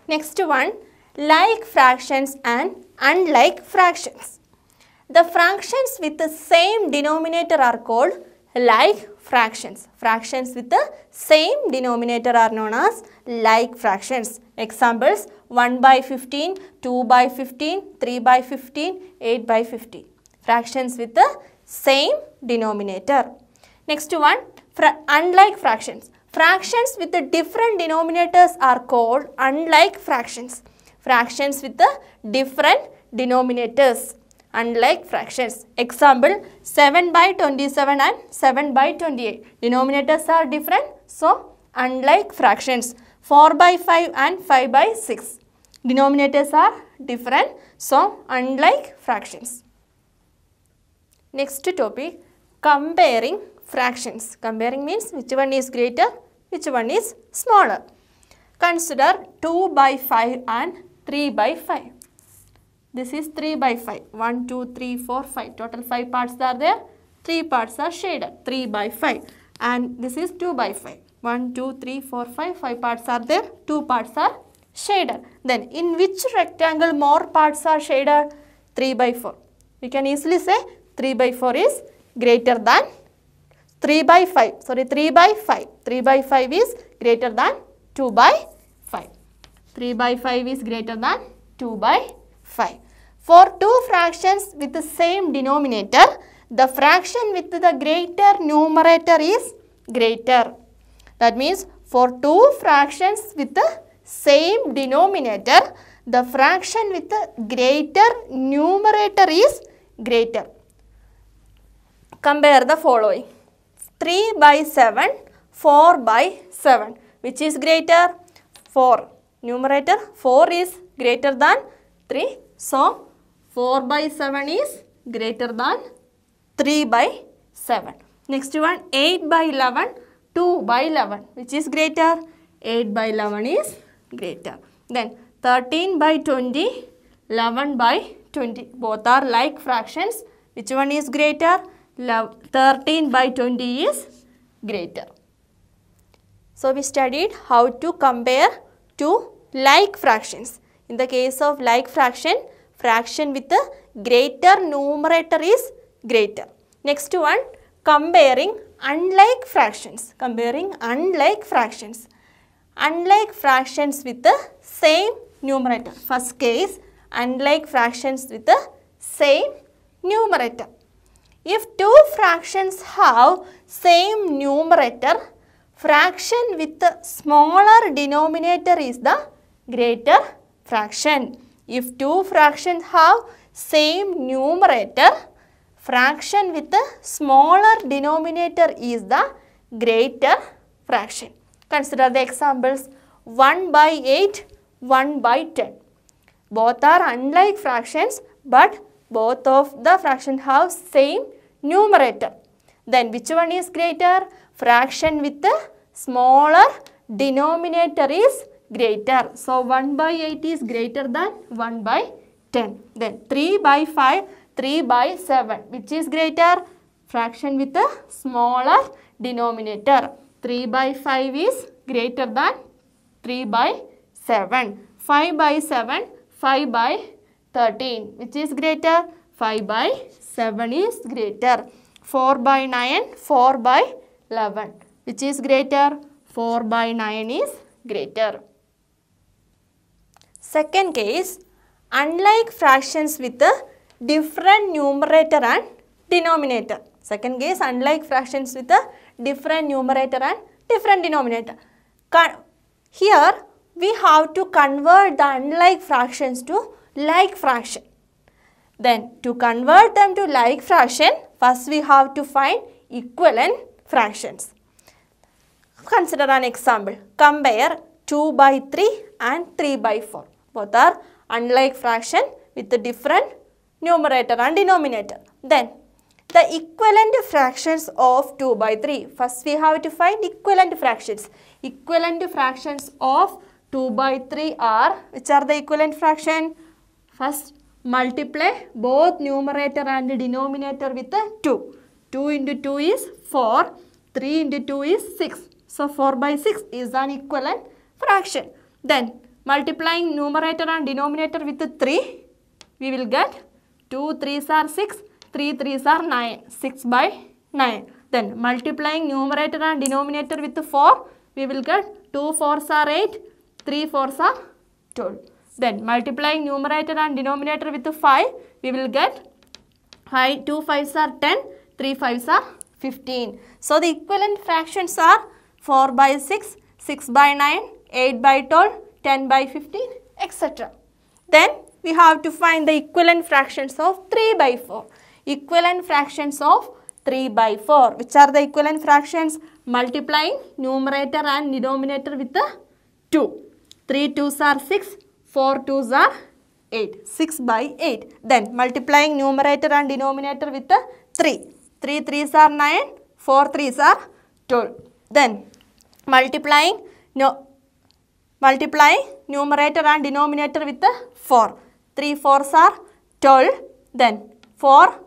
Next one, like fractions and unlike fractions. The fractions with the same denominator are called like fractions. Fractions with the same denominator are known as like fractions. Examples, 1 by 15, 2 by 15, 3 by 15, 8 by 15. Fractions with the same denominator. Next one, unlike fractions. Fractions with the different denominators are called unlike fractions. Fractions with the different denominators. Unlike fractions. Example, 7 by 27 and 7 by 28. Denominators are different, so unlike fractions. 4 by 5 and 5 by 6. Denominators are different, so unlike fractions. Next topic, comparing fractions. Comparing means which one is greater, which one is smaller. Consider 2 by 5 and 3 by 5. This is 3 by 5. 1, 2, 3, 4, 5. Total 5 parts are there. 3 parts are shaded. 3 by 5. And this is 2 by 5. 1, 2, 3, 4, 5. 5 parts are there. 2 parts are shaded. Then in which rectangle more parts are shaded? 3 by 4. We can easily say 3 by 4 is greater than 3 by 5. Sorry, 3 by 5. 3 by 5 is greater than 2 by 5. 3 by 5 is greater than 2 by 5. For two fractions with the same denominator, the fraction with the greater numerator is greater. That means for two fractions with the same denominator, the fraction with the greater numerator is greater. Compare the following. 3 by 7, 4 by 7. Which is greater? 4. Numerator 4 is greater than 3. So, 4 by 7 is greater than 3 by 7. Next one, 8 by 11, 2 by 11. Which is greater? 8 by 11 is greater. Then, 13 by 20, 11 by 20. Both are like fractions. Which one is greater? 13 by 20 is greater. So, we studied how to compare two like fractions. In the case of like fraction, fraction with the greater numerator is greater. Next one, comparing unlike fractions. Comparing unlike fractions. Unlike fractions with the same numerator. First case, unlike fractions with the same numerator. If two fractions have same numerator, fraction with the smaller denominator is the greater fraction. If two fractions have same numerator, fraction with the smaller denominator is the greater fraction. Consider the examples 1 by 8, 1 by 10. Both are unlike fractions, but both of the fractions have same numerator. Then which one is greater? Fraction with the smaller denominator is greater. So 1 by 8 is greater than 1 by 10. Then 3 by 5, 3 by 7. Which is greater? Fraction with the smaller denominator. 3 by 5 is greater than 3 by 7. 5 by 7, 5 by 13. Which is greater? 5 by 7 is greater. 4 by 9, 4 by 11. Which is greater? 4 by 9 is greater. Second case, unlike fractions with a different numerator and denominator. Second case, unlike fractions with a different numerator and different denominator. Here, we have to convert the unlike fractions to like fraction. Then, to convert them to like fraction, first we have to find equivalent fractions. Consider an example. Compare 2 by 3 and 3 by 4. Both are unlike fraction with the different numerator and denominator. Then, the equivalent fractions of 2 by 3. First, we have to find equivalent fractions. Equivalent fractions of 2 by 3 are, which are the equivalent fraction? First, multiply both numerator and denominator with 2. 2 into 2 is 4. 3 into 2 is 6. So, 4 by 6 is an equivalent fraction. Then, multiplying numerator and denominator with 3, we will get 2 3s are 6, 3 3s are 9, 6 by 9. Then multiplying numerator and denominator with 4, we will get 2 4s are 8, 3 4s are 12. Then multiplying numerator and denominator with 5, we will get 2 5s are 10, 3 5s are 15. So the equivalent fractions are 4 by 6, 6 by 9, 8 by 12, 10 by 15, etc. Then we have to find the equivalent fractions of 3 by 4. Equivalent fractions of 3 by 4. Which are the equivalent fractions? Multiplying numerator and denominator with 2. 3 2s are 6, 4 2s are 8. 6 by 8. Then multiplying numerator and denominator with 3. 3 3s are 9, 4 3s are 12. Then multiplying numerator and denominator with 4. 3 4s are 12. Then 4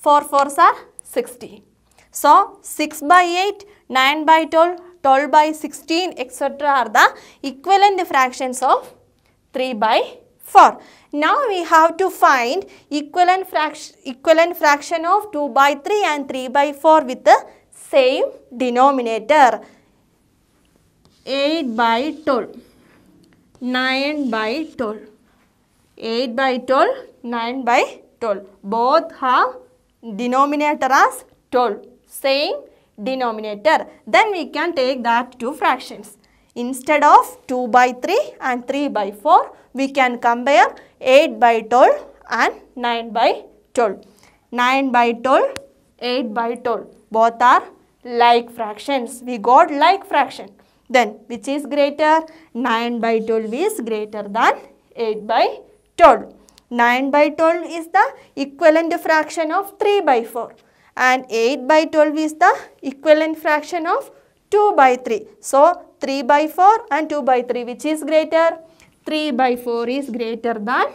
4s are 16. So 6 by 8, 9 by 12, 12 by 16, etc. are the equivalent fractions of 3 by 4. Now we have to find equivalent fraction of 2 by 3 and 3 by 4 with the same denominator. 8 by 12, 9 by 12. 8 by 12, 9 by 12. Both have denominator as 12. Same denominator. Then we can take that two fractions. Instead of 2 by 3 and 3 by 4, we can compare 8 by 12 and 9 by 12. 9 by 12, 8 by 12. Both are like fractions. We got like fraction. Then which is greater? 9 by 12 is greater than 8 by 12. 9 by 12 is the equivalent fraction of 3 by 4. And 8 by 12 is the equivalent fraction of 2 by 3. So 3 by 4 and 2 by 3, which is greater? 3 by 4 is greater than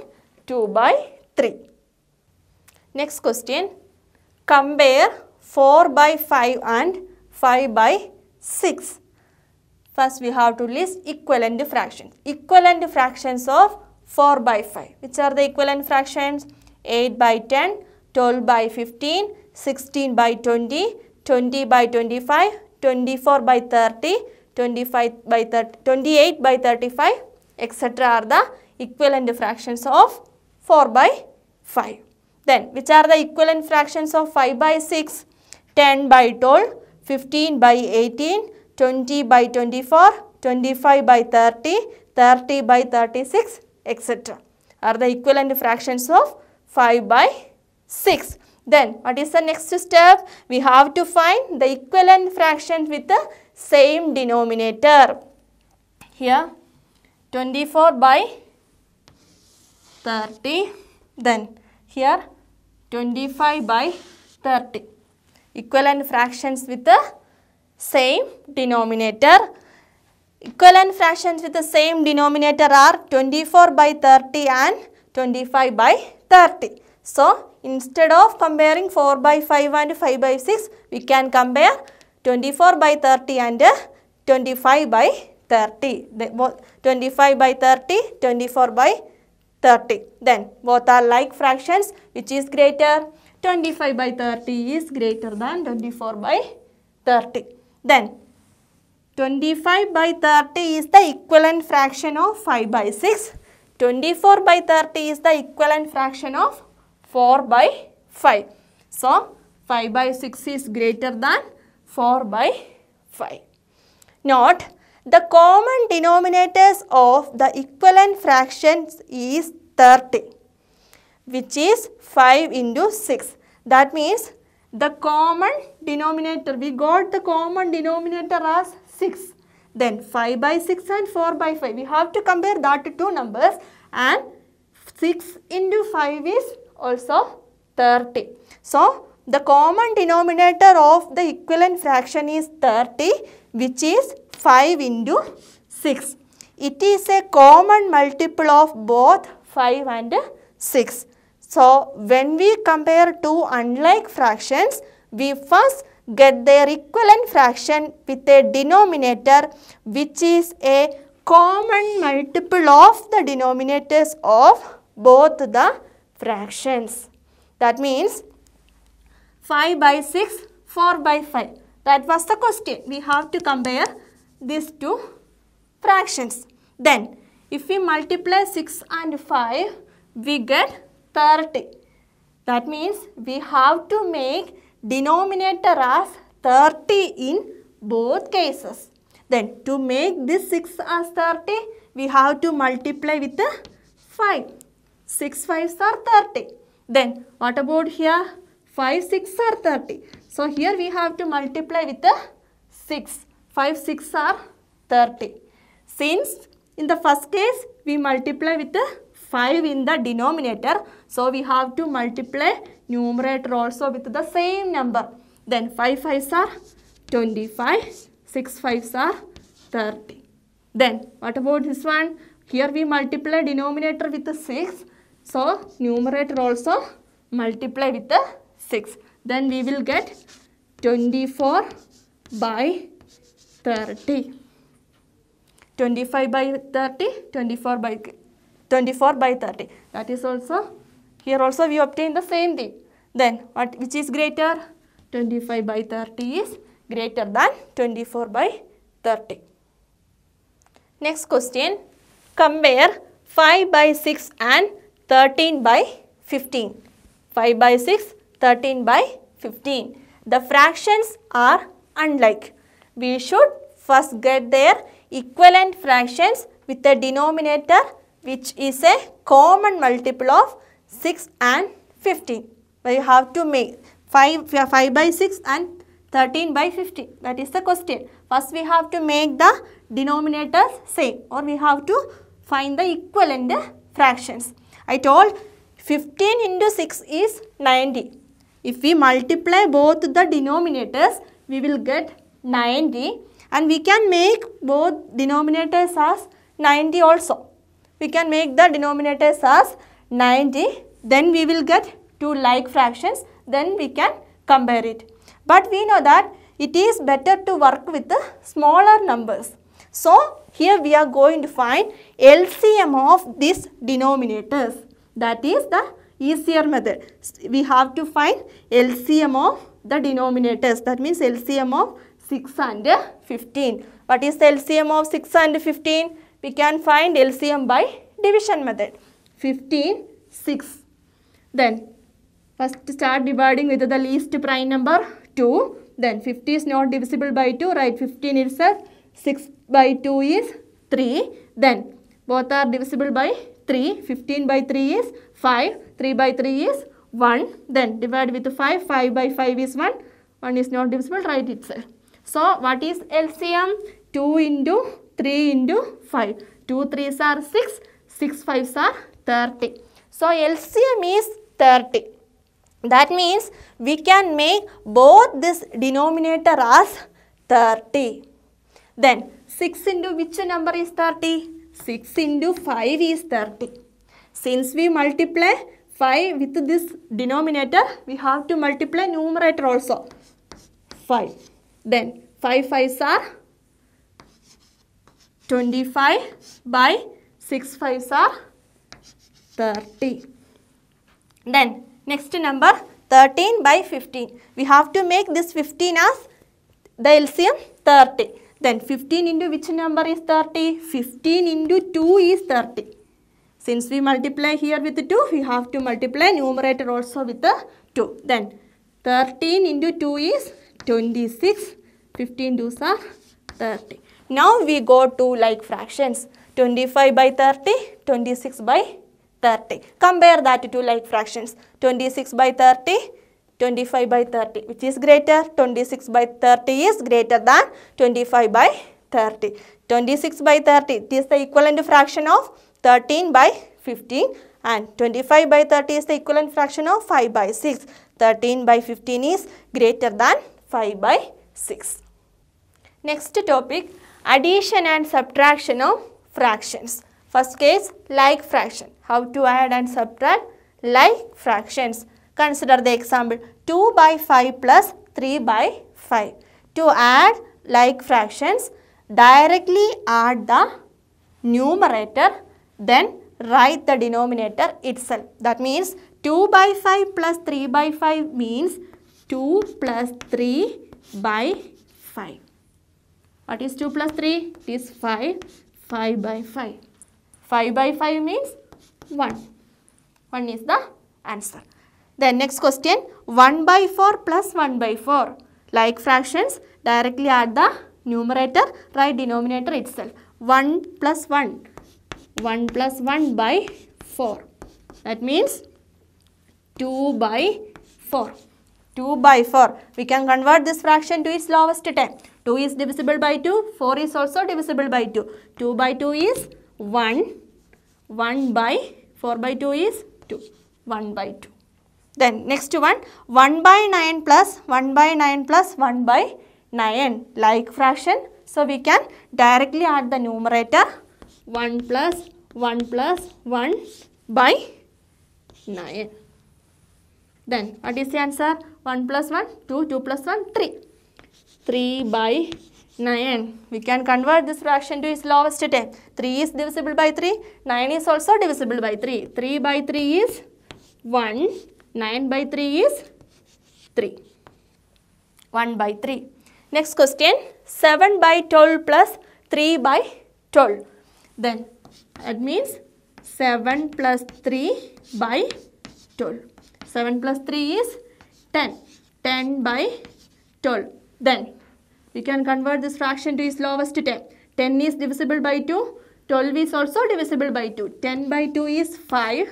2 by 3. Next question. Compare 4 by 5 and 5 by 6. First we have to list equivalent fractions. Equivalent fractions of 4 by 5. Which are the equivalent fractions? 8 by 10, 12 by 15, 16 by 20, 20 by 25, 24 by 30, 25 by 30, 28 by 35, etc. are the equivalent fractions of 4 by 5. Then which are the equivalent fractions of 5 by 6? 10 by 12, 15 by 18, 20 by 24, 25 by 30, 30 by 36, etc. are the equivalent fractions of 5 by 6. Then what is the next step? We have to find the equivalent fractions with the same denominator. Here 24 by 30, then here 25 by 30. Equivalent fractions with the same denominator. Equivalent fractions with the same denominator are 24 by 30 and 25 by 30. So instead of comparing 4 by 5 and 5 by 6, we can compare 24 by 30 and 25 by 30. 25 by 30, 24 by 30. Then both are like fractions. Which is greater? 25 by 30 is greater than 24 by 30. Then 25 by 30 is the equivalent fraction of 5 by 6. 24 by 30 is the equivalent fraction of 4 by 5. So 5 by 6 is greater than 4 by 5. Note, the common denominators of the equivalent fractions is 30, which is 5 into 6. That means the common denominator, we got the common denominator as 6. Then 5 by 6 and 4 by 5. We have to compare that two numbers, and 6 into 5 is also 30. So the common denominator of the equivalent fraction is 30, which is 5 into 6. It is a common multiple of both 5 and 6. So when we compare two unlike fractions, we first get their equivalent fraction with a denominator which is a common multiple of the denominators of both the fractions. That means 5 by 6, 4 by 5. That was the question. We have to compare these two fractions. Then, if we multiply 6 and 5, we get 30. That means we have to make denominator as 30 in both cases. Then, to make this 6 as 30, we have to multiply with 5. 6 5s are 30. Then, what about here? 5 6 are 30. So, here we have to multiply with 6. 5 6 are 30. Since in the first case, we multiply with 5 in the denominator. So, we have to multiply numerator also with the same number. Then, 5 5s are 25. 6 5s are 30. Then, what about this one? Here we multiply denominator with 6. So, numerator also multiply with 6. Then, we will get 24 by 30. 25 by 30, 24 by 30. That is also, here also we obtain the same thing. Then, which is greater? 25 by 30 is greater than 24 by 30. Next question, compare 5 by 6 and 13 by 15. 5 by 6, 13 by 15. The fractions are unlike. We should first get their equivalent fractions with a denominator which is a common multiple of 6 and 15. We have to make 5 by 6 and 13 by 15. That is the question. First we have to make the denominators same, or we have to find the equivalent fractions. I told 15 into 6 is 90. If we multiply both the denominators, we will get 90, and we can make both denominators as 90 also. We can make the denominators as 90, then we will get two like fractions, then we can compare it. But we know that it is better to work with the smaller numbers. So, here we are going to find LCM of these denominators. That is the easier method. We have to find LCM of the denominators. That means LCM of 6 and 15. What is the LCM of 6 and 15? We can find LCM by division method. 15, 6. Then, first start dividing with the least prime number 2. Then, 50 is not divisible by 2. Write 15 itself. 6 by 2 is 3. Then, both are divisible by 3. 15 by 3 is 5. 3 by 3 is 1. Then, divide with 5. 5 by 5 is 1. 1 is not divisible. Write itself. So, what is LCM? 2 into 3 into 5. 2 3s are 6. 6 5s are 30. So, LCM is 30. That means we can make both this denominator as 30. Then, 6 into which number is 30? 6 into 5 is 30. Since we multiply 5 with this denominator, we have to multiply numerator also. 5. Then 5 5s are 25 by 6 5s are 30. Then next number 13 by 15. We have to make this 15 as the LCM 30. Then 15 into which number is 30? 15 into 2 is 30. Since we multiply here with 2, we have to multiply numerator also with 2. Then 13 into 2 is 26. 15 2s are 30. Now we go to like fractions. 25 by 30, 26 by 30. Compare that to like fractions. 26 by 30, 25 by 30. Which is greater? 26 by 30 is greater than 25 by 30. 26 by 30, it is the equivalent fraction of 13 by 15, and 25 by 30 is the equivalent fraction of 5 by 6. 13 by 15 is greater than 5 by 6. Next topic, addition and subtraction of fractions. First case, like fraction. How to add and subtract like fractions. Consider the example 2 by 5 plus 3 by 5. To add like fractions, directly add the numerator, then write the denominator itself. That means 2 by 5 plus 3 by 5 means 2 plus 3 by 5. What is 2 plus 3? It is 5. 5 by 5. 5 by 5 means 1. 1 is the answer. Then next question, 1 by 4 plus 1 by 4. Like fractions, directly add the numerator, write denominator itself. 1 plus 1. 1 plus 1 by 4. That means 2 by 4. 2 by 4. We can convert this fraction to its lowest term. 2 is divisible by 2. 4 is also divisible by 2. 2 by 2 is 1. 1 by 4 by 2 is 2. 1 by 2. Then next one, 1 by 9 plus 1 by 9 plus 1 by 9. Like fraction. So we can directly add the numerator. 1 plus 1 plus 1 by 9. Then what is the answer? 1 plus 1, 2, 2 plus 1, 3. 3 by 9. We can convert this fraction to its lowest term. 3 is divisible by 3. 9 is also divisible by 3. 3 by 3 is 1. 9 by 3 is 3. 1 by 3. Next question. 7 by 12 plus 3 by 12. Then that means 7 plus 3 by 12. 7 plus 3 is 10. 10 by 12. Then we can convert this fraction to its lowest term. 10 is divisible by 2. 12 is also divisible by 2. 10 by 2 is 5.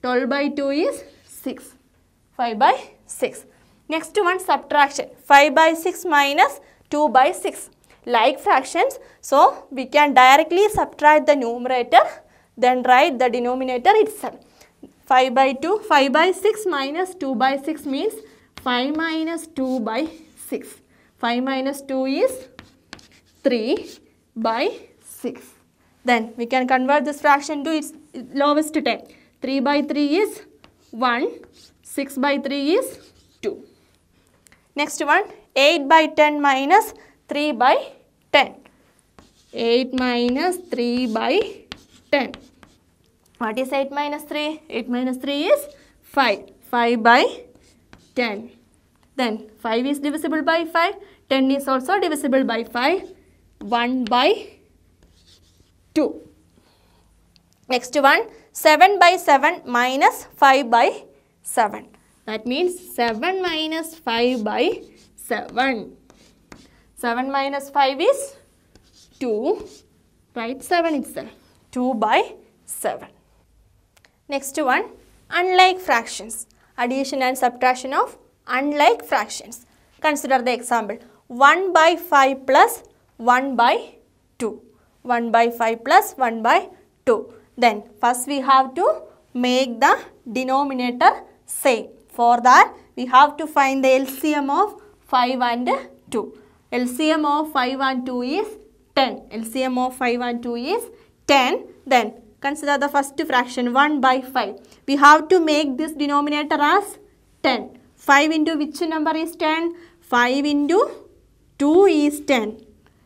12 by 2 is 6. 5 by 6. Next one, subtraction. 5 by 6 minus 2 by 6. Like fractions, so we can directly subtract the numerator, then write the denominator itself. 5 by 2, 5 by 6 minus 2 by 6 means 5 minus 2 by 6. 5 minus 2 is 3 by 6. Then we can convert this fraction to its lowest term. 3 by 3 is 1. 6 by 3 is 2. Next one, 8 by 10 minus 3 by 10. 8 minus 3 by 10. What is 8 minus 3? 8 minus 3 is 5. 5 by 10. Then 5 is divisible by 5. 10 is also divisible by 5. 1 by 2. Next one, 7 by 7 minus 5 by 7. That means 7 minus 5 by 7. 7 minus 5 is 2. Write 7 itself. 2 by 7. Next one, unlike fractions. Addition and subtraction of unlike fractions. Consider the example. 1 by 5 plus 1 by 2. 1 by 5 plus 1 by 2. Then first we have to make the denominator same. For that we have to find the LCM of 5 and 2. LCM of 5 and 2 is 10. LCM of 5 and 2 is 10. Then consider the first fraction 1 by 5. We have to make this denominator as 10. 5 into which number is 10? 5 into 2 is 10.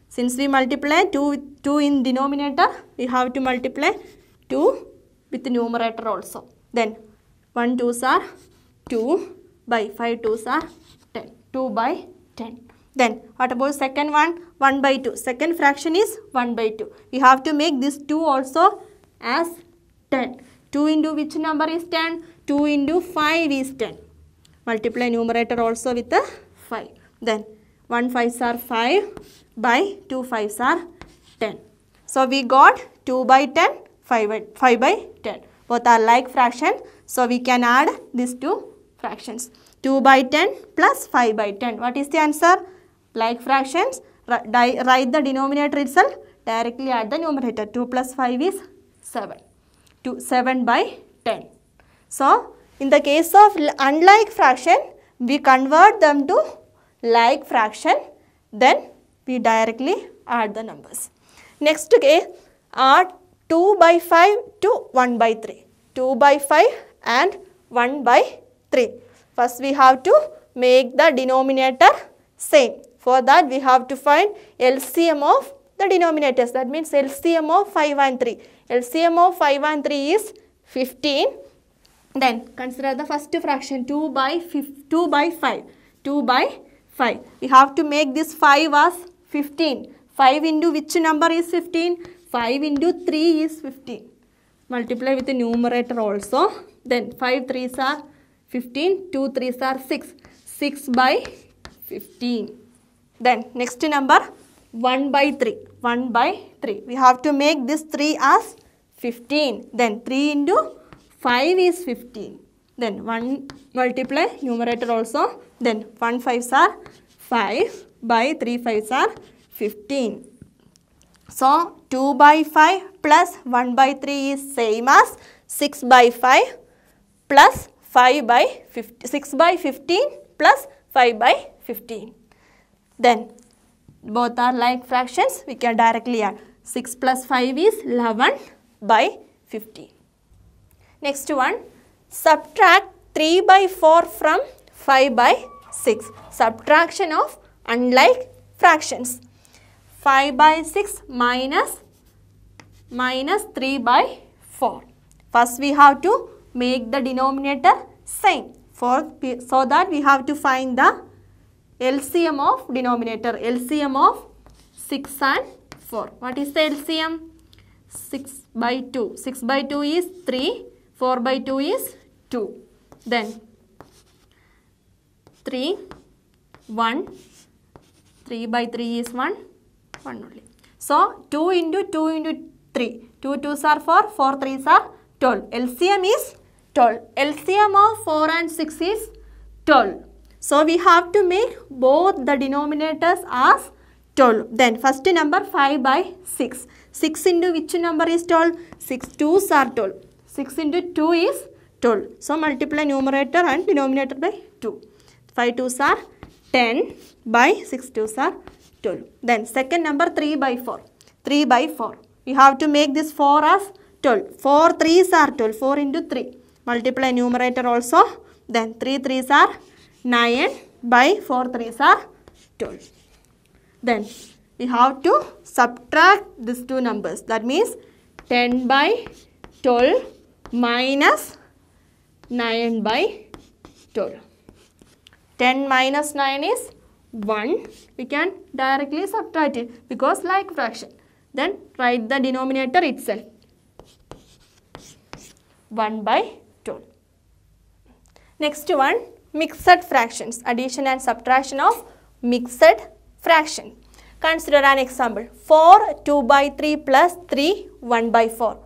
Since we multiply 2 in denominator, we have to multiply 2 with the numerator also. Then 1 2s are 2 by 5 2s are 10. 2 by 10. Then what about second one? 1 by 2. Second fraction is 1 by 2. We have to make this 2 also as 10. 2 into which number is 10? 2 into 5 is 10. Multiply numerator also with the 5. Then 1 5s are 5 by 2 5s are 10. So we got 2 by 10, 5 by 10. Both are like fraction. So we can add these two fractions. 2 by 10 plus 5 by 10. What is the answer? Like fractions. Write the denominator itself. Directly add the numerator. 2 plus 5 is 7. 7 by 10. So in the case of unlike fraction, we convert them to like fraction. Then we directly add the numbers. Next case are 2 by 5 to 1 by 3. 2 by 5 and 1 by 3. First we have to make the denominator same. For that we have to find LCM of the denominators. That means LCM of 5 and 3. LCM of 5 and 3 is 15. Then consider the first fraction 2 by 5. 2 by 5. We have to make this 5 as 15. 5 into which number is 15? 5 into 3 is 15. Multiply with the numerator also. Then 5 3s are 15. 2 3s are 6. 6 by 15. Then next number 1 by 3. 1 by 3. We have to make this 3 as 15. Then 3 into 5 is 15. Then 1 multiply numerator also. Then 1 5s are 5 by 3 5s are 15. So 2 by 5 plus 1 by 3 is same as 6 by 5 plus 5 by 15. 6 by 15 plus 5 by 15. Then both are like fractions. We can directly add. 6 plus 5 is 11 by 15. Next one, subtract 3 by 4 from 5 by 6. Subtraction of unlike fractions. 5 by 6 minus 3 by 4. First we have to make the denominator same. So that we have to find the LCM of denominator. LCM of 6 and 4. What is the LCM? 6 by 2. 6 by 2 is 3. 4 by 2 is 2. Then 3, 1. 3 by 3 is 1. 1 only. So 2 into 2 into 3. 2 2s are 4. 4 3s are 12. LCM is 12. LCM of 4 and 6 is 12. So we have to make both the denominators as 12. Then first number 5 by 6. 6 into which number is 12? 6 2s are 12. 6 into 2 is 12. So multiply numerator and denominator by 2. 5 2s are 10 by 6 2s are 12. Then second number 3 by 4. 3 by 4. We have to make this 4 as 12. 4 3s are 12. 4 into 3. Multiply numerator also. Then 3 3s are 9 by 4 3s are 12. Then we have to subtract these two numbers. That means 10 by 12 minus 9 by 12. 10 minus 9 is 1. We can directly subtract it because like fraction. Then write the denominator itself. 1 by 12. Next one, mixed fractions. Addition and subtraction of mixed fraction. Consider an example. 4 2 by 3 plus 3 1 by 4.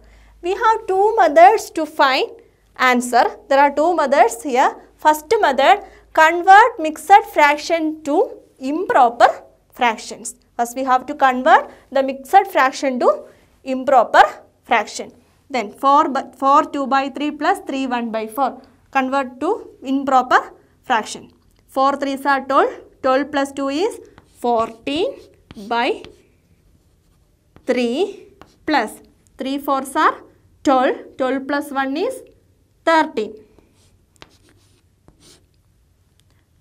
We have two methods to find answer. There are two methods here. First method, convert mixed fraction to improper fractions. First we have to convert the mixed fraction to improper fraction. Then 4 2 by 3 plus 3 1 by 4. Convert to improper fraction. 4 3s are 12. 12 plus 2 is 14 by 3 plus 3 4s are 12. 12 plus 1 is 13.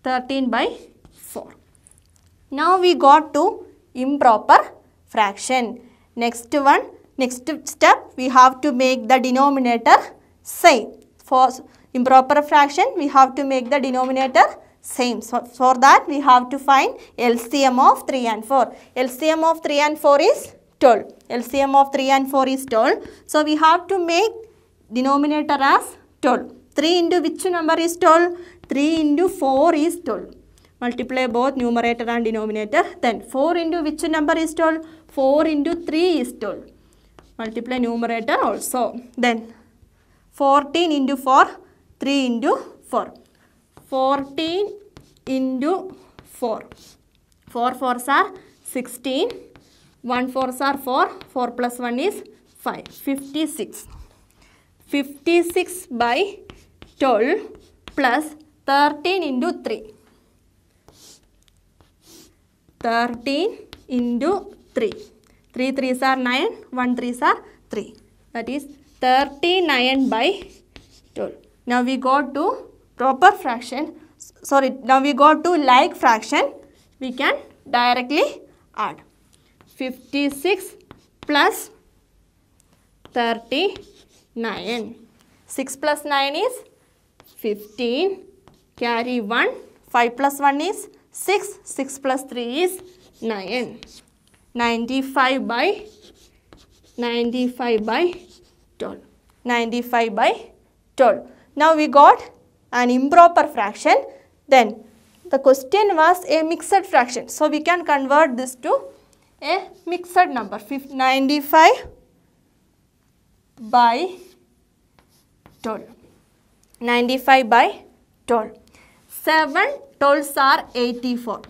13 by 4. Now we got to improper fraction. Next step, we have to make the denominator same. For improper fraction, we have to make the denominator same. So for that, we have to find LCM of 3 and 4. LCM of 3 and 4 is 12. LCM of 3 and 4 is 12. So we have to make denominator as 12. 3 into which number is 12? 3 into 4 is 12. Multiply both numerator and denominator. Then 4 into which number is 12? 4 into 3 is 12. Multiply numerator also. Then 14 into 4, 3 into 4. 14 into 4. 4 4s are 16. 1 4s are 4. 4 plus 1 is 5. 56. 56 by 12 plus 13 into 3. 13 into 3. 3 3s are 9. 1 3s are 3. That is 39 by 12. Now we go to proper fraction. Now we go to like fraction. We can directly add. 56 plus 39. 6 plus 9 is 15. Carry 1. 5 plus 1 is 6. 6 plus 3 is 9. 95 by 12. 95 by 12. Now we got an improper fraction. Then the question was a mixed fraction. So we can convert this to a mixed number. 95 by 12. 95 by 12. 7 12s are 84.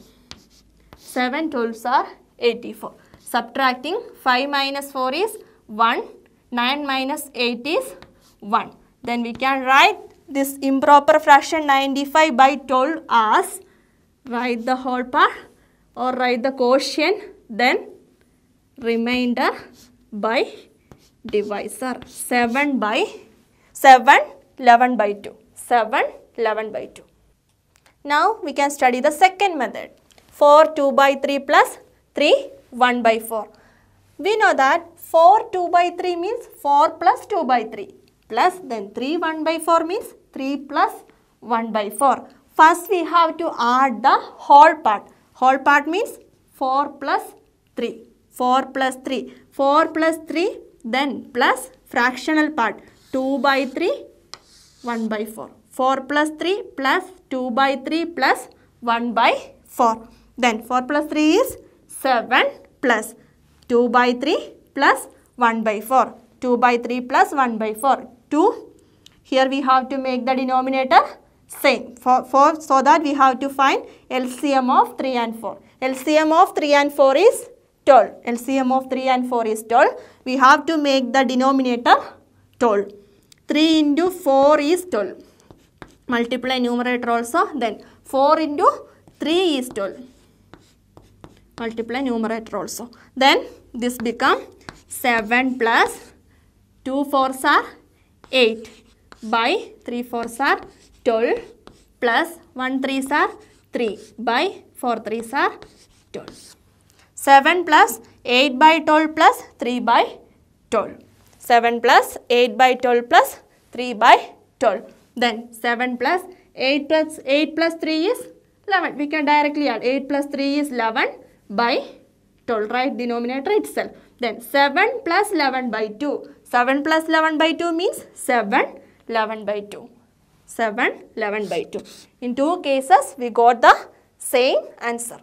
7 12s are 84. Subtracting 5 minus 4 is 1. 9 minus 8 is 1. Then we can write this improper fraction 95 by 12 as, write the whole part or write the quotient, then remainder by divisor. 7 by 7, 11 by 2. 7, 11 by 2. Now we can study the second method. 4 2 by 3 plus 3 1 by 4. We know that 4 2 by 3 means 4 plus 2 by 3 plus then 3 1 by 4 means 3 plus 1 by 4. First we have to add the whole part. Whole part means 4 plus 3. 4 plus 3. 4 plus 3 then plus fractional part 2 by 3 1 by 4. 4 plus 3 plus 2 by 3 plus 1 by 4. Then 4 plus 3 is 7 plus 2 by 3 plus 1 by 4. 2 by 3 plus 1 by 4. 2. Here we have to make the denominator same. So that we have to find LCM of 3 and 4. LCM of 3 and 4 is 12. LCM of 3 and 4 is 12. We have to make the denominator 12. 3 into 4 is 12. Multiply numerator also. Then 4 into 3 is 12. Multiply numerator also. Then this become 7 plus 2 4s are 8 by 3 4s are 12 plus 1 3s are 3 by 4 3s are 12. 7 plus 8 by 12 plus 3 by 12. 7 plus 8 by 12 plus 3 by 12. Then 7 plus 8 plus 3 is 11. We can directly add 8 plus 3 is 11 by 12. Right, denominator itself. Then 7 plus 11 by 2. 7 plus 11 by 2 means 7 11 by 2. 7 11 by 2. In two cases we got the same answer.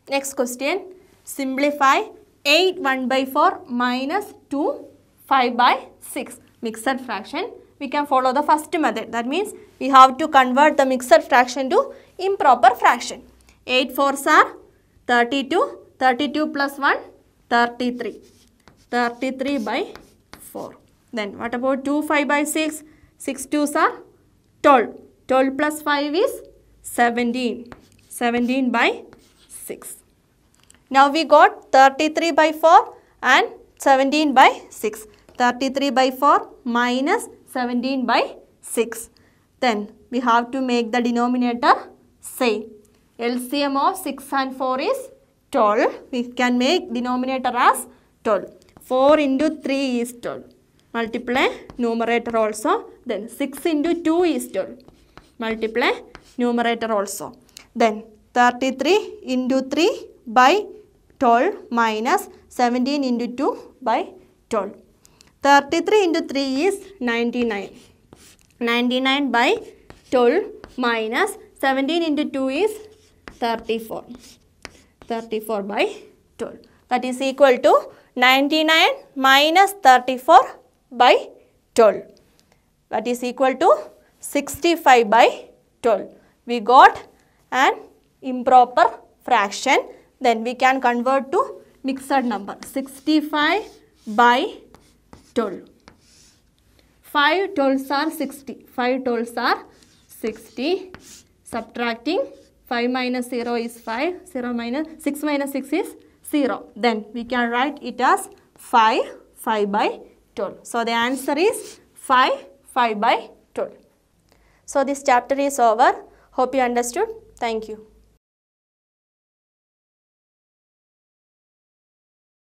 Next question. Simplify 8 1 by 4 minus 2 5 by 6. Mixed fraction. We can follow the first method. That means we have to convert the mixed fraction to improper fraction. 8 4s are 32. 32 plus 1 33. 33 by 4. Then what about 2 5 by 6? 6 2s are 12. 12 plus 5 is 17. 17 by 6. Now we got 33 by 4 and 17 by 6. 33 by 4 minus 17 by 6. Then we have to make the denominator same. LCM of 6 and 4 is 12. We can make denominator as 12. 4 into 3 is 12. Multiply numerator also. Then 6 into 2 is 12. Multiply numerator also. Then 33 into 3 by 12 minus 17 into 2 by 12. 33 into 3 is 99. 99 by 12 minus 17 into 2 is 34. 34 by 12. That is equal to 99 minus 34 by 12. That is equal to 65 by 12. We got an improper fraction. Then we can convert to mixed number. 65 by 12. 5 12s are 60. 5 12s are 60. Subtracting 5 minus 0 is 5. 6 minus 6 is 0. Then we can write it as 5 by 12. So the answer is 5 by 12. So this chapter is over. Hope you understood. Thank you.